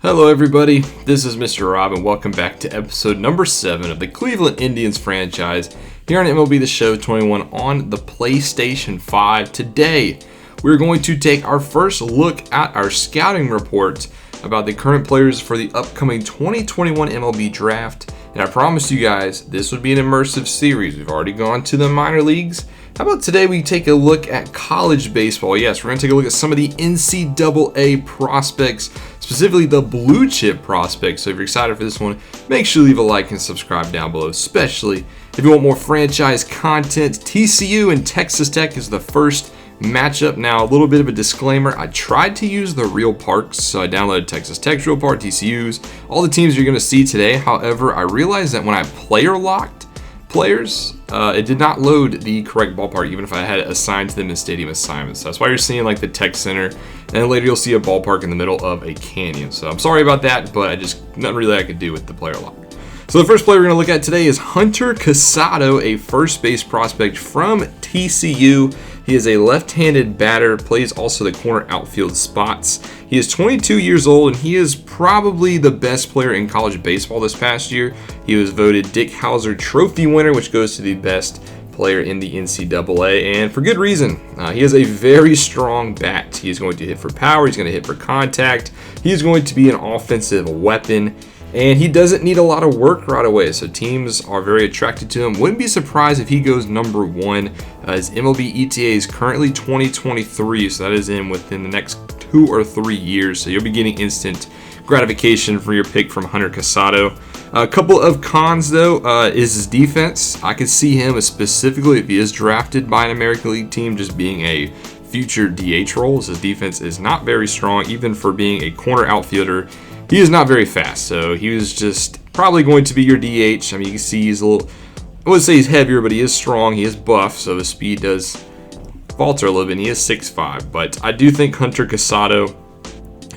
Hello everybody, this is Mr. Rob and welcome back to episode number 7 of the Cleveland Indians franchise here on MLB The Show 21 on the PlayStation 5. Today, we're going to take our first look at our scouting report about the current players for the upcoming 2021 MLB Draft. And I promised you guys this would be an immersive series. We've already gone to the minor leagues. How about today we take a look at college baseball? Yes, we're going to take a look at some of the NCAA prospects, specifically the blue chip prospects. So if you're excited for this one, make sure you leave a like and subscribe down below, especially if you want more franchise content. TCU and Texas Tech is the first matchup. Now, a little bit of a disclaimer. I tried to use the real parks, so I downloaded Texas Tech's real park, TCU's, all the teams you're going to see today. However, I realized that when I player locked players, it did not load the correct ballpark, even if I had it assigned to them in stadium assignments. So that's why you're seeing like the Tech Center, and then later you'll see a ballpark in the middle of a canyon. So I'm sorry about that, but nothing really I could do with the player lock. So the first player we're going to look at today is Hunter Casado, a first base prospect from TCU. He is a left-handed batter, plays also the corner outfield spots. He is 22 years old, and he is probably the best player in college baseball this past year. He was voted Dick Howser Trophy winner, which goes to the best player in the NCAA, and for good reason. He has a very strong bat. He is going to hit for power. He's going to hit for contact. He is going to be an offensive weapon. And he doesn't need a lot of work right away, so teams are very attracted to him. Wouldn't be surprised if he goes number 1. His MLB ETA is currently 2023, so that is within the next 2 or 3 years. So you'll be getting instant gratification for your pick from Hunter Casado. A couple of cons, though, is his defense. I could see him, specifically if he is drafted by an American League team, just being a future DH role. His defense is not very strong, even for being a corner outfielder. He is not very fast, so he was just probably going to be your DH. I mean, you can see he's a little, I wouldn't say he's heavier, but he is strong. He is buff, so his speed does falter a little bit. He is 6'5", but I do think Hunter Casado,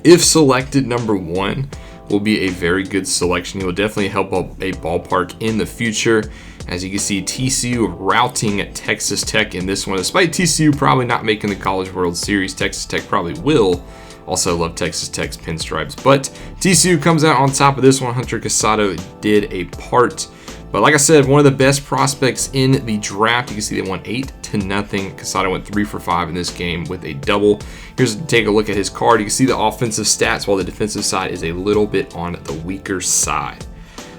if selected number 1, will be a very good selection. He will definitely help a ballpark in the future. As you can see, TCU routing at Texas Tech in this one. Despite TCU probably not making the College World Series, Texas Tech probably will. Also love Texas Tech's pinstripes, but TCU comes out on top of this one. Hunter Casado did a part, but like I said, one of the best prospects in the draft. You can see they won 8-0. Casado went 3 for 5 in this game with a double. Here's take a look at his card. You can see the offensive stats, while the defensive side is a little bit on the weaker side.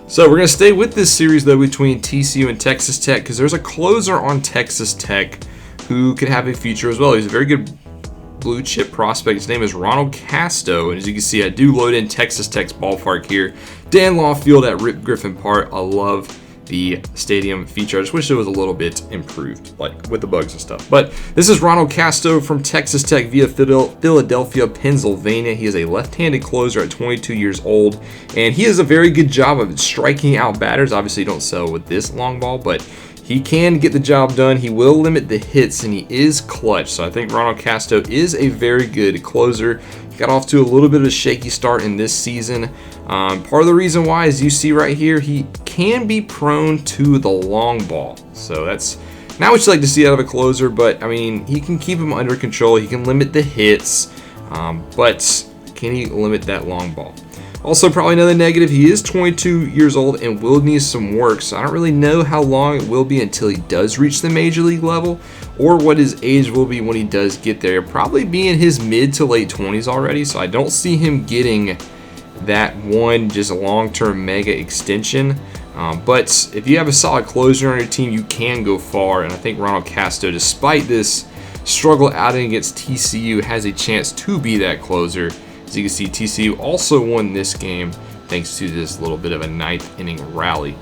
So we're going to stay with this series though between TCU and Texas Tech, because there's a closer on Texas Tech who could have a future as well. He's a very good blue chip prospect. His name is Ronald Castillo, and as you can see, I do load in Texas Tech's ballpark here. Dan Law Field at Rip Griffin Park. I love the stadium feature. I just wish it was a little bit improved, like with the bugs and stuff. But this is Ronald Castillo from Texas Tech via Philadelphia, Pennsylvania. He is a left-handed closer at 22 years old, and he does a very good job of striking out batters. Obviously, you don't sell with this long ball, but he can get the job done. He will limit the hits, and he is clutch. So I think Ronald Castillo is a very good closer. He got off to a little bit of a shaky start in this season. Part of the reason why, as you see right here, he can be prone to the long ball. So that's not what you like to see out of a closer, but I mean, he can keep him under control. He can limit the hits, but can he limit that long ball? Also, probably another negative, he is 22 years old and will need some work, so I don't really know how long it will be until he does reach the major league level, or what his age will be when he does get there. He'll probably be in his mid to late 20s already, so I don't see him getting that one just long-term mega extension. But if you have a solid closer on your team, you can go far, and I think Ronald Castillo, despite this struggle outing against TCU, has a chance to be that closer. As you can see, TCU also won this game thanks to this little bit of a 9th inning rally.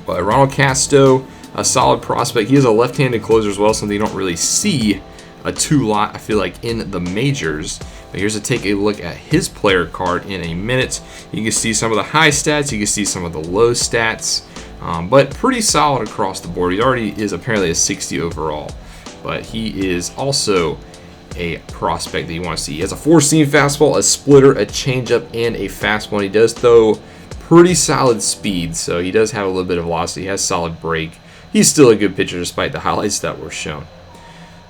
But Ronald Castillo, a solid prospect. He is a left-handed closer as well, something you don't really see a lot, I feel like, in the majors. But here's take a look at his player card in a minute. You can see some of the high stats. You can see some of the low stats. But pretty solid across the board. He already is apparently a 60 overall. But he is also a prospect that you want to see. He has a 4-seam fastball, a splitter, a changeup, and a fastball. And he does throw pretty solid speed, so he does have a little bit of velocity. He has solid break. He's still a good pitcher despite the highlights that were shown.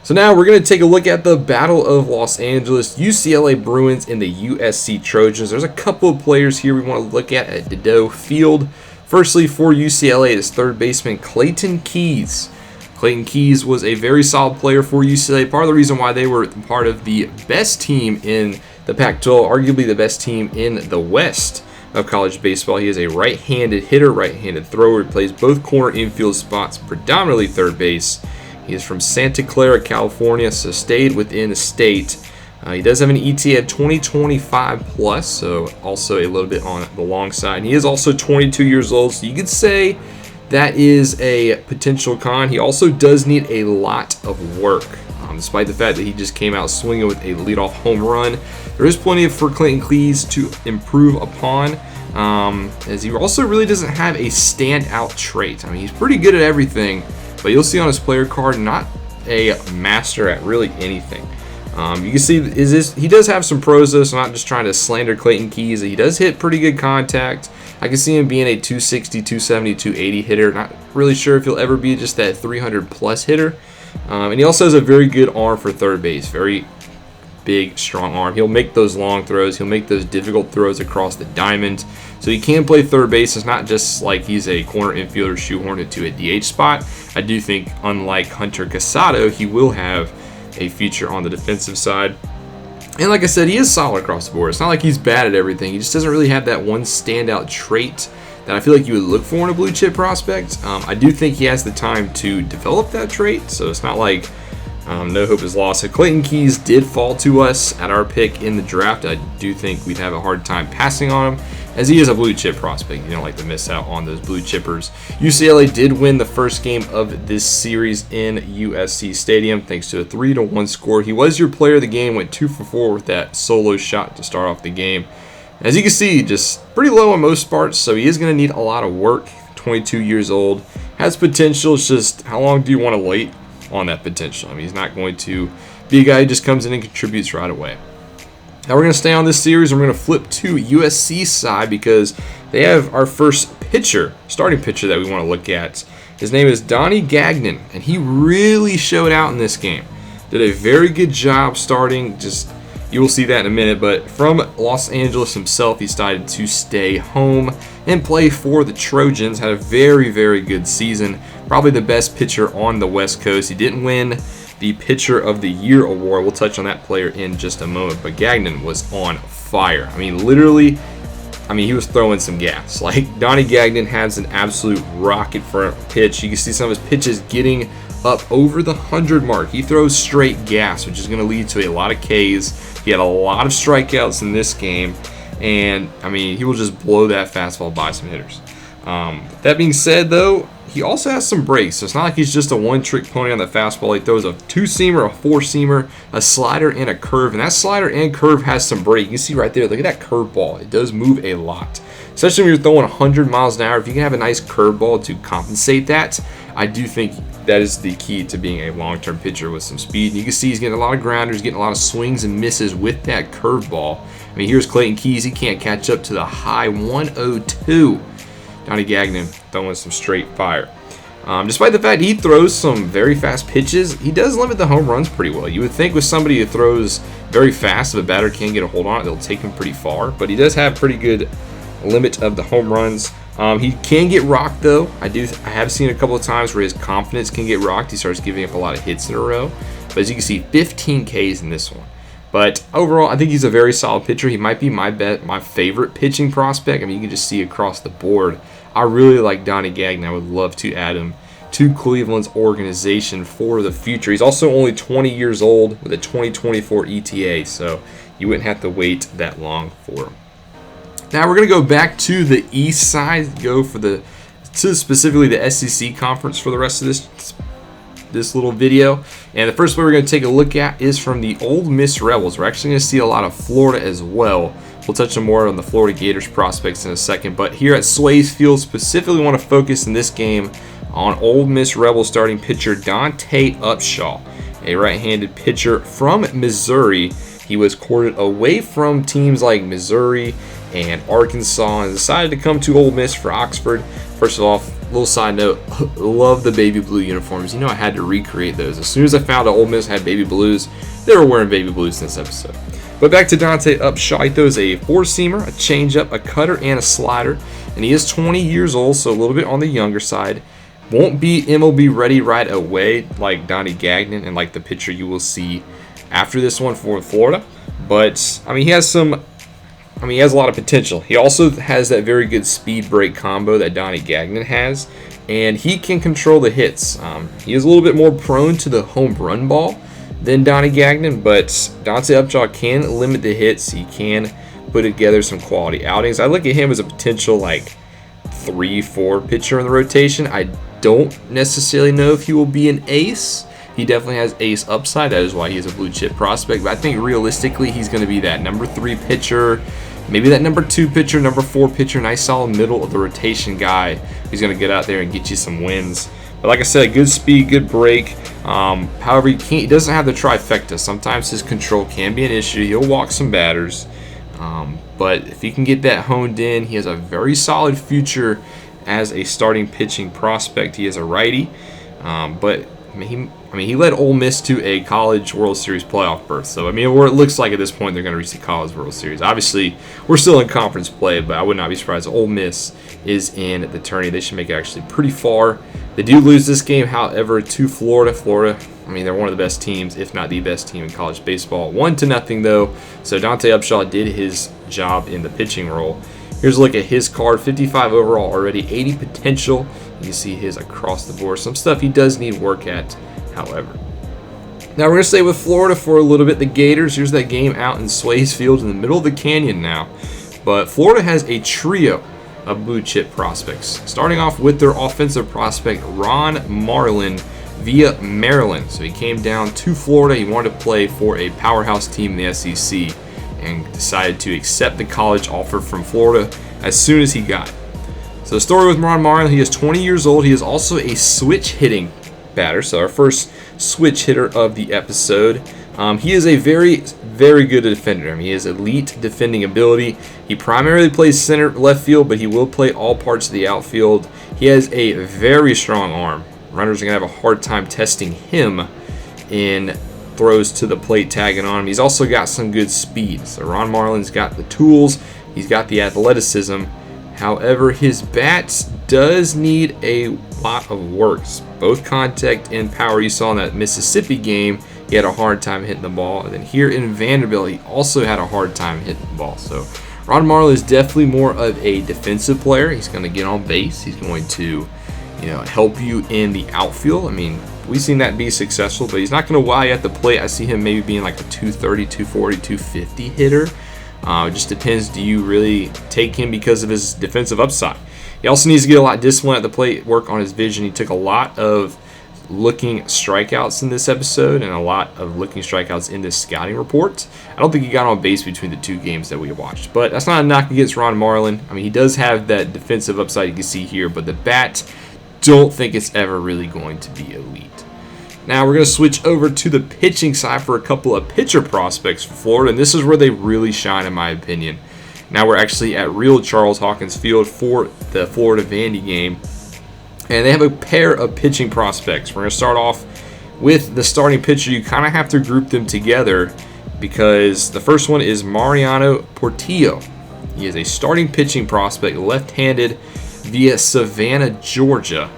So now we're going to take a look at the Battle of Los Angeles, UCLA Bruins and the USC Trojans. There's a couple of players here we want to look at Dido Field. Firstly, for UCLA is third baseman Clayton Keys. Clayton Keys was a very solid player for UCLA. Part of the reason why they were part of the best team in the Pac-12, arguably the best team in the West of college baseball. He is a right-handed hitter, right-handed thrower. He plays both corner infield spots, predominantly third base. He is from Santa Clara, California, so stayed within the state. He does have an ETA of 2025 plus, so also a little bit on the long side. And he is also 22 years old, so you could say that is a potential con. He also does need a lot of work. Despite the fact that he just came out swinging with a leadoff home run, there is plenty for Clayton Keys to improve upon. As he also really doesn't have a standout trait. I mean, he's pretty good at everything, but you'll see on his player card, not a master at really anything. You can see he does have some pros though, so I'm not just trying to slander Clayton Keys. He does hit pretty good contact. I can see him being a 260, 270, 280 hitter. Not really sure if he'll ever be just that 300 plus hitter. And he also has a very good arm for third base. Very big, strong arm. He'll make those long throws. He'll make those difficult throws across the diamond. So he can play third base. It's not just like he's a corner infielder shoehorned into a DH spot. I do think, unlike Hunter Casado, he will have a future on the defensive side. And like I said, he is solid across the board. It's not like he's bad at everything. He just doesn't really have that one standout trait that I feel like you would look for in a blue chip prospect. I do think he has the time to develop that trait, so it's not like no hope is lost. So Clayton Keys did fall to us at our pick in the draft. I do think we'd have a hard time passing on him, as he is a blue chip prospect. You don't like to miss out on those blue chippers. UCLA did win the first game of this series in USC Stadium thanks to a 3-1 score. He was your player of the game, went 2 for 4 with that solo shot to start off the game. As you can see, just pretty low on most parts, so he is going to need a lot of work. 22 years old, has potential. It's just how long do you want to wait on that potential? I mean, he's not going to be a guy who just comes in and contributes right away. Now we're going to stay on this series, and we're going to flip to USC side because they have our first pitcher, starting pitcher that we want to look at. His name is Donnie Gagnon, and he really showed out in this game. Did a very good job starting. You will see that in a minute, but from Los Angeles himself, he decided to stay home and play for the Trojans. Had a very, very good season. Probably the best pitcher on the West Coast. He didn't win the Pitcher of the Year award. We'll touch on that player in just a moment, but Gagnon was on fire. I mean, literally, he was throwing some gas. Like, Donnie Gagnon has an absolute rocket front pitch. You can see some of his pitches getting up over the 100 mark. He throws straight gas, which is going to lead to a lot of Ks. He had a lot of strikeouts in this game, and he will just blow that fastball by some hitters. That being said, though, he also has some breaks, so it's not like he's just a one-trick pony on the fastball. He throws a two-seamer, a four-seamer, a slider, and a curve, and that slider and curve has some break. You can see right there, look at that curveball. It does move a lot, especially when you're throwing 100 miles an hour. If you can have a nice curveball to compensate that, I do think that is the key to being a long-term pitcher with some speed. And you can see he's getting a lot of grounders, getting a lot of swings and misses with that curveball. Here's Clayton Keys. He can't catch up to the high 102. Donnie Gagnon throwing some straight fire. Despite the fact he throws some very fast pitches, he does limit the home runs pretty well. You would think with somebody who throws very fast, if a batter can get a hold on it, they'll take him pretty far. But he does have pretty good limit of the home runs. He can get rocked though. I have seen a couple of times where his confidence can get rocked. He starts giving up a lot of hits in a row. But as you can see, 15 Ks in this one. But overall, I think he's a very solid pitcher. He might be my favorite pitching prospect. You can just see across the board. I really like Donnie Gagnon. I would love to add him to Cleveland's organization for the future. He's also only 20 years old with a 2024 ETA, so you wouldn't have to wait that long for him. Now we're going to go back to the east side, go for to specifically the SEC conference for the rest of this little video. And the first one we're going to take a look at is from the Ole Miss Rebels. We're actually going to see a lot of Florida as well. We'll touch on more on the Florida Gators prospects in a second. But here at Swayze Field, specifically want to focus in this game on Ole Miss Rebels starting pitcher Dante Upshaw, a right-handed pitcher from Missouri. He was courted away from teams like Missouri and Arkansas and decided to come to Ole Miss for Oxford. First of all, little side note, love the baby blue uniforms. You know, I had to recreate those. As soon as I found out Ole Miss had baby blues, they were wearing baby blues in this episode. But back to Dante Upshaw. He throws a four-seamer, a changeup, a cutter, and a slider. And he is 20 years old, so a little bit on the younger side. Won't be MLB ready right away like Donnie Gagnon and like the pitcher you will see after this one for Florida. But, I mean, he has a lot of potential. He also has that very good speed break combo that Donnie Gagnon has. And he can control the hits. He is a little bit more prone to the home run ball than Donnie Gagnon, but Dante Upshaw can limit the hits. He can put together some quality outings. I look at him as a potential like 3-4 pitcher in the rotation. I don't necessarily know if he will be an ace. He definitely has ace upside. That is why he is a blue chip prospect. But I think realistically he's going to be that number 3 pitcher, maybe that number 2 pitcher, number 4 pitcher, nice solid middle of the rotation guy. He's going to get out there and get you some wins. But like I said, good speed, good break. However, he doesn't have the trifecta. Sometimes his control can be an issue. He'll walk some batters. But if he can get that honed in, he has a very solid future as a starting pitching prospect. He is a righty. But he led Ole Miss to a College World Series playoff berth. So, where it looks like at this point they're going to reach the College World Series. Obviously, we're still in conference play, but I would not be surprised if Ole Miss is in the tourney. They should make it actually pretty far. They do lose this game, however, to Florida. They're one of the best teams, if not the best team in college baseball. 1-0 though. So Dante Upshaw did his job in the pitching role. Here's a look at his card. 55 overall already, 80 potential. You can see his across the board. Some stuff he does need work at, however. Now we're going to stay with Florida for a little bit. The Gators, here's that game out in Swayze Field in the middle of the canyon now. But Florida has a trio of blue chip prospects. Starting off with their offensive prospect, Ronmon Marlin via Maryland. So he came down to Florida. He wanted to play for a powerhouse team in the SEC and decided to accept the college offer from Florida as soon as he got it. So the story with Ronmon Marlin, he is 20 years old. He is also a switch hitting batter. So our first switch hitter of the episode. He is a very, very good defender. He has elite defending ability. He primarily plays center left field, but he will play all parts of the outfield. He has a very strong arm. Runners are going to have a hard time testing him in throws to the plate tagging on him. He's also got some good speed. So Ron Marlin's got the tools. He's got the athleticism. However, his bat does need a lot of work. Both contact and power. You saw in that Mississippi game, he had a hard time hitting the ball. And then here in Vanderbilt, he also had a hard time hitting the ball. So Ron Marlin is definitely more of a defensive player. He's going to get on base. He's going to, help you in the outfield. We've seen that be successful, but he's not going to wow you at the plate. I see him maybe being like a 230, 240, 250 hitter. It just depends. Do you really take him because of his defensive upside? He also needs to get a lot of discipline at the plate, work on his vision. He took a lot of looking strikeouts in this episode and a lot of looking strikeouts in this scouting report. I don't think he got on base between the two games that we watched, but that's not a knock against Ron Marlin. He does have that defensive upside you can see here, but the bat, don't think it's ever really going to be elite. Now we're going to switch over to the pitching side for a couple of pitcher prospects for Florida, and this is where they really shine in my opinion. Now we're actually at real Charles Hawkins Field for the Florida Vandy game, and they have a pair of pitching prospects. We're going to start off with the starting pitcher. You kind of have to group them together because the first one is Mariana Portillo. He is a starting pitching prospect, left-handed, via Savannah, Georgia.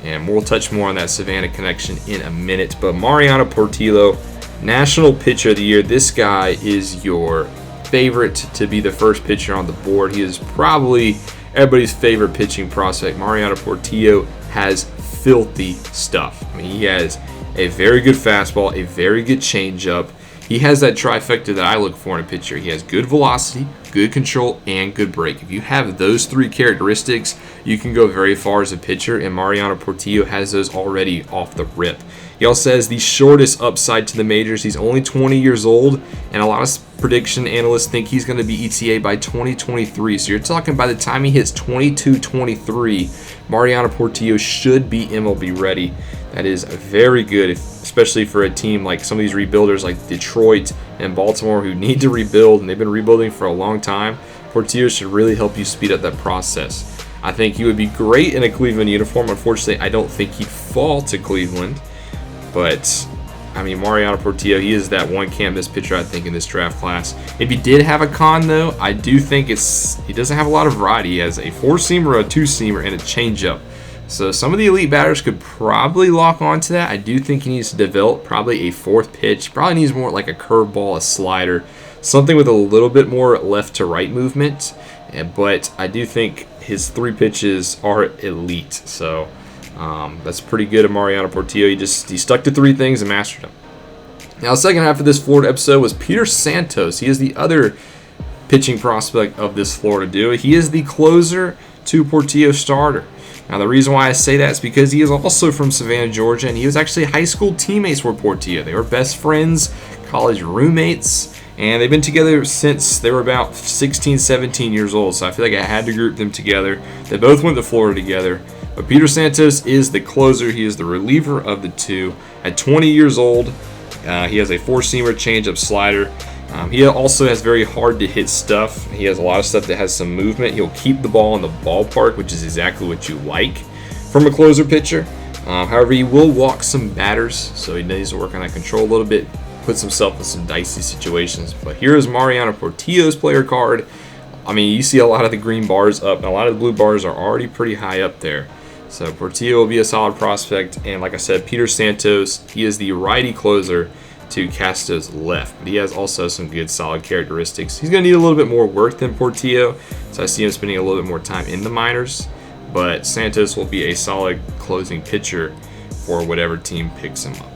And we'll touch more on that Savannah connection in a minute. But Mariana Portillo, National Pitcher of the Year. This guy is your favorite to be the first pitcher on the board. He is probably everybody's favorite pitching prospect. Mariana Portillo has filthy stuff. He has a very good fastball, a very good changeup. He has that trifecta that I look for in a pitcher. He has good velocity, good control, and good break. If you have those three characteristics, you can go very far as a pitcher, and Mariana Portillo has those already off the rip. He also has the shortest upside to the majors. He's only 20 years old, and a lot of prediction analysts think he's going to be ETA by 2023. So you're talking by the time he hits 22-23, Mariana Portillo should be MLB ready. That is very good, especially for a team like some of these rebuilders like Detroit and Baltimore who need to rebuild, and they've been rebuilding for a long time. Portillo should really help you speed up that process. I think he would be great in a Cleveland uniform. Unfortunately, I don't think he'd fall to Cleveland. But, I mean, Mariana Portillo, he is that one can't miss pitcher, I think, in this draft class. If he did have a con, though, I do think he doesn't have a lot of variety. He has a 4-seamer, a 2-seamer, and a changeup. So some of the elite batters could probably lock onto that. I do think he needs to develop probably a 4th pitch. Probably needs more like a curveball, a slider, something with a little bit more left to right movement. But I do think his 3 pitches are elite. So that's pretty good of Mariana Portillo. He stuck to 3 things and mastered them. Now, the second half of this Florida episode was Peter Santos. He is the other pitching prospect of this Florida duo. He is the closer to Portillo's starter. Now, the reason why I say that is because he is also from Savannah, Georgia, and he was actually high school teammates with Portillo. They were best friends, college roommates, and they've been together since they were about 16, 17 years old, so I feel like I had to group them together. They both went to Florida together, but Peter Santos is the closer. He is the reliever of the two. At 20 years old, he has a 4-seamer, changeup, slider. He also has very hard to hit stuff. He has a lot of stuff that has some movement. He'll keep the ball in the ballpark, which is exactly what you like from a closer pitcher. However, he will walk some batters, so he needs to work on that control a little bit, puts himself in some dicey situations. But here is Mariana Portillo's player card. I mean, you see a lot of the green bars up, and a lot of the blue bars are already pretty high up there. So Portillo will be a solid prospect, and like I said, Peter Santos, he is the righty closer to Casado's left, but he has also some good solid characteristics. He's going to need a little bit more work than Portillo, so I see him spending a little bit more time in the minors, but Santos will be a solid closing pitcher for whatever team picks him up.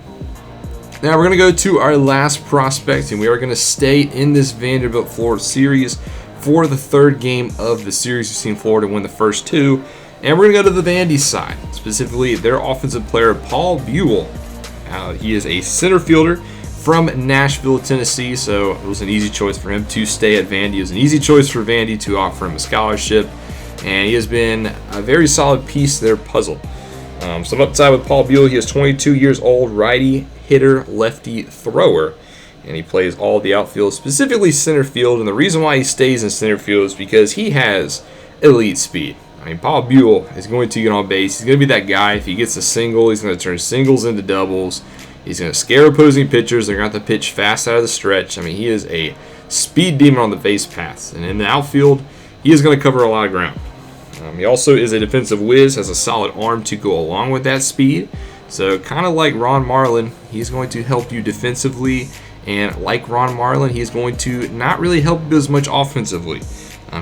Now we're going to go to our last prospect, and we are going to stay in this Vanderbilt Florida series for the 3rd game of the series. We've seen Florida win the first 2, and we're going to go to the Vandy side, specifically their offensive player Paul Buell. He is a center fielder from Nashville, Tennessee, so it was an easy choice for him to stay at Vandy. It was an easy choice for Vandy to offer him a scholarship, and he has been a very solid piece of their puzzle. Some upside with Paul Buell. He is 22 years old, righty hitter, lefty thrower, and he plays all the outfield, specifically center field, and the reason why he stays in center field is because he has elite speed. I mean, Paul Buell is going to get on base. He's going to be that guy. If he gets a single, he's going to turn singles into doubles. He's going to scare opposing pitchers. They're going to have to pitch fast out of the stretch. I mean, he is a speed demon on the base paths. And in the outfield, he is going to cover a lot of ground. He also is a defensive whiz, has a solid arm to go along with that speed. So kind of like Ron Marlin, he's going to help you defensively. And like Ron Marlin, he's going to not really help you as much offensively.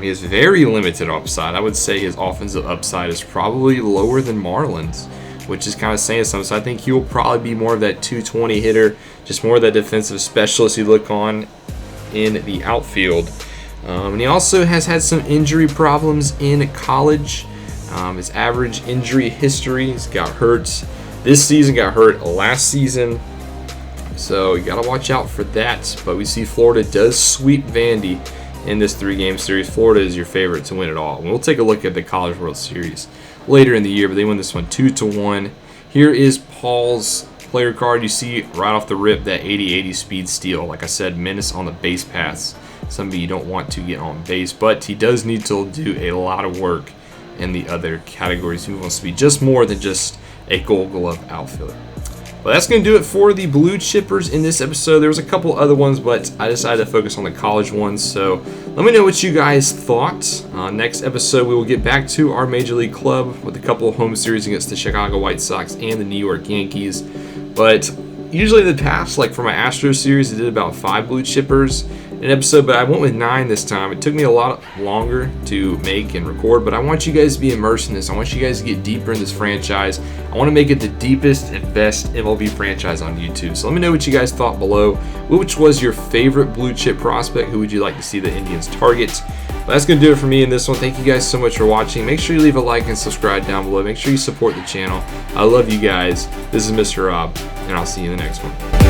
He has very limited upside. I would say his offensive upside is probably lower than Marlin's, which is kind of saying something. So I think he will probably be more of that 220 hitter, just more of that defensive specialist you look on in the outfield. And he also has had some injury problems in college. His average injury history, he's got hurt this season, got hurt last season. So you got to watch out for that. But we see Florida does sweep Vandy in this 3-game series. Florida is your favorite to win it all. And we'll take a look at the College World Series later in the year, but they win this one 2-1. Here is Paul's player card. You see right off the rip that 80-80 speed steal. Like I said, menace on the base paths. Somebody you don't want to get on base, but he does need to do a lot of work in the other categories. He wants to be just more than just a Gold Glove outfielder. Well, that's going to do it for the blue chippers in this episode. There was a couple other ones, but I decided to focus on the college ones. So let me know what you guys thought. Next episode, we will get back to our Major League club with a couple of home series against the Chicago White Sox and the New York Yankees. But usually in the past, like for my Astros series, I did about 5 blue chippers in an episode, but I went with 9 this time. It took me a lot longer to make and record, but I want you guys to be immersed in this. I want you guys to get deeper in this franchise. I want to make it the deepest and best MLB franchise on YouTube. So let me know what you guys thought below. Which was your favorite blue chip prospect? Who would you like to see the Indians target? But that's going to do it for me in this one. Thank you guys so much for watching. Make sure you leave a like and subscribe down below. Make sure you support the channel. I love you guys. This is Mr. Rob, and I'll see you in the next one.